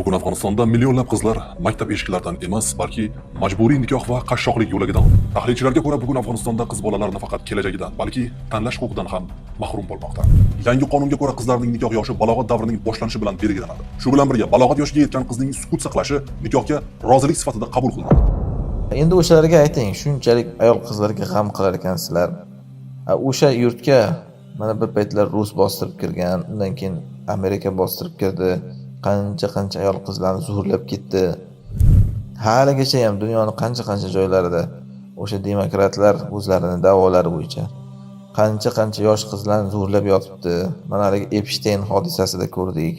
Bugun Afg'onistonda millionlab qizlar maktab eshiklaridan emas, balki majburiy nikoh va qashshoqlik yo'lagidan. Tahlilchilarga ko'ra, bugun Afg'onistonda qiz bolalar nafaqat kelajagidan, balki tanlash huquqidan ham mahrum bo'lmoqda. Yangi qonunga ko'ra qizlarning nikoh yoshi balog'at davrining boshlanishi bilan belgilanadi. Shu bilan birga balog'at yoshiga yetgan qizning sukut saqlashi nikohga rozilik sifatida qabul qilinadi. Endi o'shalarga ayting, shunchalik ayol qizlarga g'am qilar ekansizlar. O'sha yurtga mana bir paytlar Rus bostirib kirgan, undan keyin Amerika bostirib kirdi. Qancha ayol qizlarni zo'rlab ketdi. Haligacha ham dunyoning qancha joylarida o'sha demokratlar o'zlarining da'volari bo'yicha qancha yosh qizlarni zo'rlab yotibdi. Mana haligi Epstein hodisasida ko'rdik.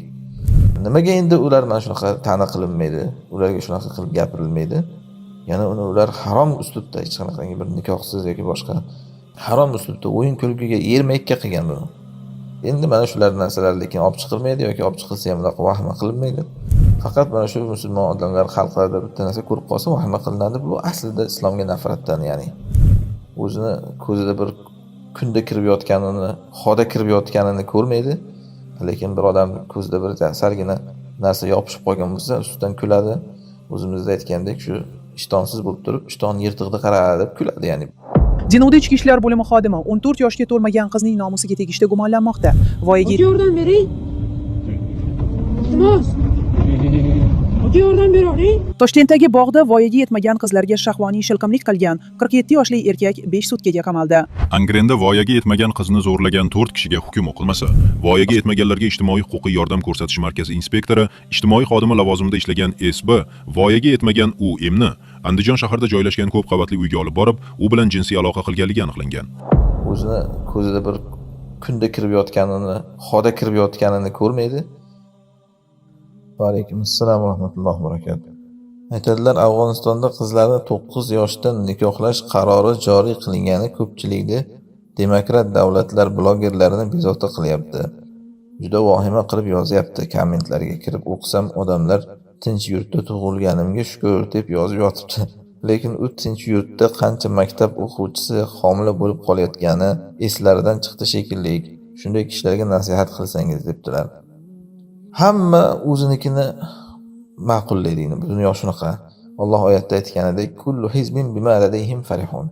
Nimaga endi ular mana shunaqa ta'na qilinmaydi? Ularga shunaqa qilib gapirilmaydi? Yana ular harom uslubda hech qanaqangi bir nikohsiz yoki boshqa harom uslubda o'yin kulgiga ermakka qilgan buni. Endi mana shular narsalar lekin olib chiqilmaydi yoki olib chiqilsa ham unaqa vahima qilinmaydi. Faqat mana shu musulmon odamlar xalqlarda bitta narsa ko'rib qolsa vahima qilinadi. Bu aslida islomga nafratdan, ya'ni o'zini ko'zida bir kunda kirib yotganini, xoda kirib yotganini ko'rmaydi. Lekin bir odam ko'zida bir sargina narsa yopishib qolgan bo'lsa, ustidan kuladi. O'zimizda aytgandek, shu ishtonsiz bo'lib turib, ishton yirtig'ida qaradi deb kuladi, ya'ni. Denovda ichki ishlar bo'limi xodimi 14 yoshga to'lmagan qizning nomusiga tegishda gumonlanmoqda. Voyaga yordam bering. Iltimos. Yordam bering. Toshkentdagi bog'da voyaga yetmagan qizlarga shahvoniy shilqimlik qilgan 47 yoshli erkak 5 sutkaga qamaldi. Angrenda voyaga yetmagan qizni zo'rlagan 4 kishiga hukm o'qilmasa, voyaga yetmaganlarga ijtimoiy huquqiy yordam ko'rsatish markazi inspektori, ijtimoiy xodimi lavozimida ishlagan SB, voyaga yetmagan UMni Andijon shahrida joylashgan ko'p qavatli uyga olib borib, u bilan jinsiy aloqa qilganligi aniqlangan. O'zini ko'zida bir kunda kirib yotganini, xoda kirib yotganini ko'rmaydi. Va alaykum assalom va rahmatullohi va barakatuh. Aytadilar, Afg'onistonda qizlarni 9 yoshdan nikohlash qarori joriy qilingani ko'pchilikni demokrat davlatlar blogerlarini bezovta qilyapti. Juda vahima qilib yozyapti. Kommentlarga kirib o'qisam, odamlar tinch yurtda tug'ilganimga shukr deb yozib yotibdi. Lekin u tinch yurtda qancha maktab o'quvchisi homila bo'lib qolayotgani eslaridan chiqdi shekilli. Shunday kishilarga nasihat qilsangiz debdilar. Hamma o'zinikini ma'qullaydi. Dunyo shunaqa. Alloh oyatda aytganidek, kullu hizbin bima ladayhim farihun.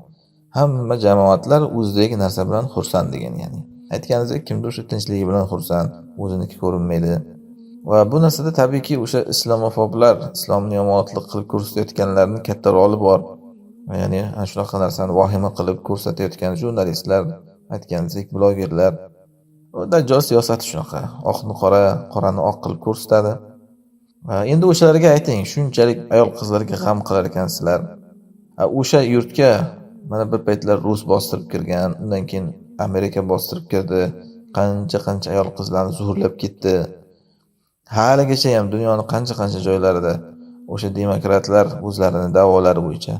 Hamma jamoatlar o'zidagi narsa bilan xursand degan, ya'ni. Aytganingizda kimdir shu tinchligi bilan xursand, o'ziniki ko'rinmaydi. Va bu narsada tabiiyki o'sha islomofoblar, islomni yomonotlik qilib ko'rsatayotganlarning katta roli bor. Ya'ni ana shunaqa narsani vahima qilib ko'rsatayotgan jurnalistlar, aytganingizda blogerlar, dajjol siyosati shunaqa. Oqni qora, qorani oq qilib ko'rsatadi. Endi o'shalarga ayting, shunchalik ayol qizlarga g'am qilar ekansizlar. O'sha yurtga mana bir paytlar Rus bostirib kirgan, undan keyin Amerika bostirib kirdi. Qancha ayol qizlarni zo'rlab ketdi. Haligacha ham dunyoning qancha joylarida o'sha demokratlar o'zlarining da'volari bo'yicha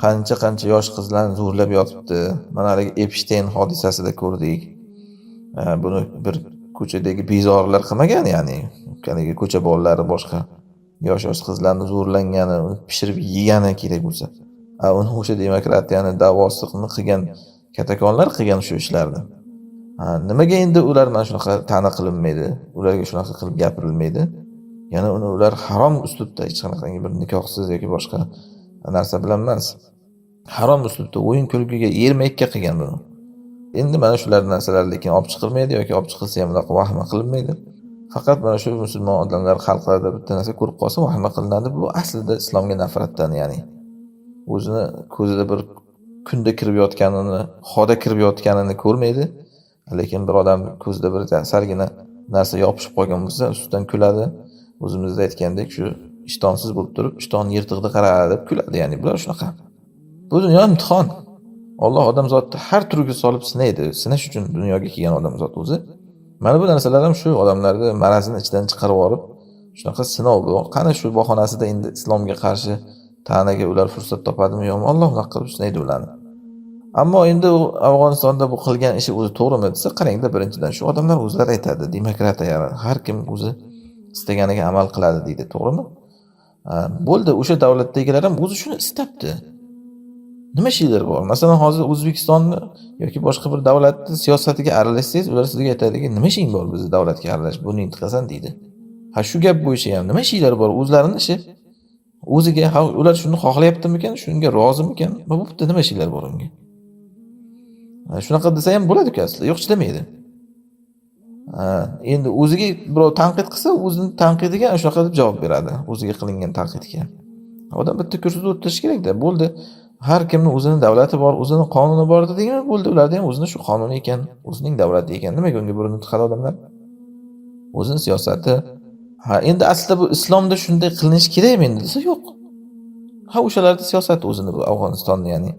qancha yosh qizlarni zo'rlab yotibdi. Mana haligi Epstein hodisasida ko'rdik. Buni bir ko'chadagi bezorilar qilmagan, ya'ni haligi ko'cha bolalari boshqa yosh qizlarni zo'rlangani, pishirib yegani kerak bo'lsa. Uni o'sha demokrat, ya'ni da'vosini qilgan katakonlar qilgan shu ishlarni. Nimaga endi ular mana shunaqa ta'na qilinmaydi? Ularga shunaqa qilib gapirilmaydi? Yana ular harom uslubda hech qanaqangi bir nikohsiz yoki boshqa narsa bilan emas. Harom uslubda o'yin kulgiga ermakka qilgan buni. Endi mana shular narsalar lekin olib chiqilmaydi yoki olib chiqilsa ham unaqa vahima qilinmaydi. Faqat mana shu musulmon odamlar xalqlarda bitta narsa ko'rib qolsa vahima qilinadi. Bu aslida islomga nafratdan, ya'ni o'zini ko'zida bir kunda kirib yotganini, xoda kirib yotganini ko'rmaydi. Lekin bir odam ko'zida bir sargina narsa yopishib qolgan bo'lsa, ustidan kuladi. O'zimizda aytgandek, shu ishtonsiz bo'lib turib, ishton yirtig'ida qaradi deb kuladi, ya'ni bular shunaqa. Bu dunyo imtihon. Alloh odamzodni har turga solib sinaydi. Sinash uchun dunyoga kelgan odamzod o'zi. Mana bu narsalar ham shu odamlarni marazini ichidan chiqarib olib, shunaqa sinov bu. Qani shu bahonasida endi islomga qarshi ta'naga ular fursat topadimi yo'qmi? Alloh unaqa qilib sinaydi ularni. Ammo endi u Afg'onistonda bu qilgan ishi o'zi to'g'rimi desa, qarangda, birinchidan shu odamlar o'zlari aytadi, demokratiya, har kim o'zi istaganiga amal qiladi deydi, to'g'rimi? Bo'ldi, o'sha davlatdagilar ham o'zi shuni istabdi. Nima ishlar bor? Masalan, hozir O'zbekistonni yoki boshqa bir davlatning siyosatiga aralashsangiz, ular sizga aytadiki, nima ishing bor bizni davlatga aralashish, buni intiqasan deydi. Ha shu gap bo'yicha ham nima ishinglar bor o'zlarini ishi. O'ziga ha ular shuni xohlayaptimikan, shunga rozimikan? Bu yerda nima ishinglar bor unga? Shunaqa desa ham bo'ladi-ku aslida, yo'q chidamaydi. Endi o'ziga birov tanqid qilsa, o'zining tanqidiga shunaqa deb javob beradi, o'ziga qilingan tanqidga. Odam bitta ko'rsatib o'tish kerak-da, bo'ldi. Har kimning o'zining davlati bor, o'zining qonuni bor degan bo'ldi. Ularda ham o'zining shu qonuni ekan, o'zining davlati ekan. Nimaga unga burilib chiqadi odamlar? O'zining siyosati. Ha, endi aslida bu islomda shunday qilinish kerakmi endi desa yo'q. Ha, o'shalarda siyosat o'zini bu Afg'onistonni, ya'ni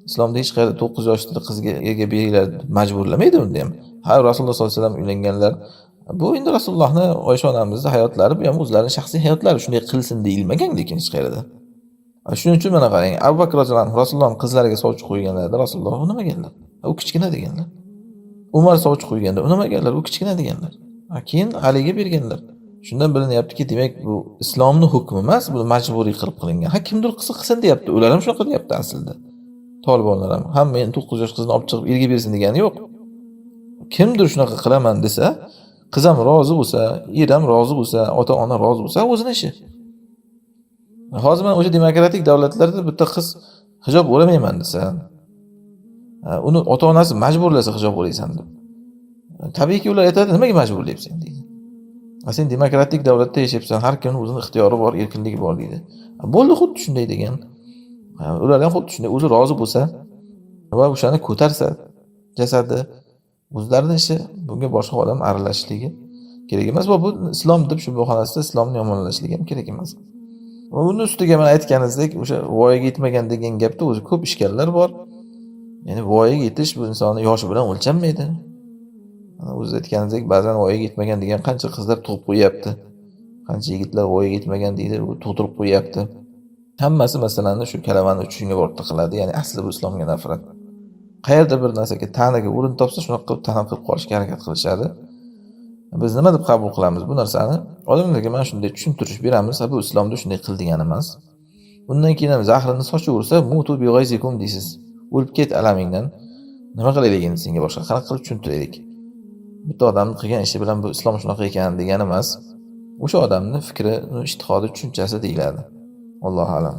islomda hech qayerda 9 yoshli qizga erga beringlar majburlamaydi unda ham. Ha, Rasululloh sollallohu alayhi vasallam uylanganlar. Bu endi Rasulullohni Oysha onamizning hayotlari, bu ham o'zlarining shaxsiy hayotlari, shunday qilsin deyilmagan lekin hech qayerda. Shuning uchun mana qarang, Abu Bakr roziyallohu anhu Rasulullohning qizlariga sovchi qo'yganlarida Rasululloh unamaganlar. U kichkina deganlar. Umar sovchi qo'yganda unamaganlar, u kichkina deganlar. Keyin Aliga berganlar. Shundan bilinyaptiki, demak bu islomning hukmi emas, bu majburiy qilib qilingan. Ha, kimdir qilsa qilsin deyapti. Ular ham shunaqa deyapti aslida. Tolibonlar ham, "Ha, men 9 yosh qizni olib chiqib erga bersin" degani yo'q. Kimdir shunaqa qilaman desa, qiz ham rozi bo'lsa, er ham rozi bo'lsa, ota-ona rozi bo'lsa, o'zining ishi. Hozir men o'sha demokratik davlatlarda bitta qiz hijob o'ramayman desa, uni ota-onasi majburlasa hijob o'raysan deb. Tabiiyki ular aytadi, "Nimaga majburlayapsan?" deydi. Sen demokratik davlatda yashayapsan, har kimning o'zining ixtiyori bor, erkinligi bor deydi. Bo'ldi, xuddi shunday degan. Ular ham xuddi shunday o'zi rozi bo'lsa va o'shani ko'tarsa jasadi, o'zlarining ishi, bunga boshqa odam aralashishligi kerak emas va bu islom deb shu bahonasida islomni yomonlashligi ham kerak emas. Va uni ustiga men aytganingizdek, o'sha voyaga yetmagan degan gapda o'zi ko'p ishkallar bor. Ya'ni voyaga yetish bu insonning yoshi bilan o'lchanmaydi. O'z aytganingizdek, ba'zan voyaga yetmagan degan qancha qizlar tug'ib qo'yapti. Qancha yigitlar voyaga yetmagan deydi, u tug'dirib qo'yapti. Hammasi masalani shu kalavani uchishga borib taqiladi. Ya'ni asli bu islomga nafrat. Qayerda bir narsaga ta'niga o'rin topsa, shunaqa qilib ta'na qilib qolishga harakat qilishadi. Biz nima deb qabul qilamiz bu narsani? Odamlarga mana shunday tushuntirish beramiz, bu islomda shunday qil degan emas. Undan keyin ham zahrini sochaversa, mutu bi g'ayzikum deysiz. O'lib ket alamingdan. Nima qilaylik endi senga boshqa qanaqa qilib tushuntiraylik? Bitta odamning qilgan ishi bilan bu islom shunaqa ekan degan emas. O'sha odamning fikri, ijtihodi, tushunchasi deyiladi. Allohu a'lam.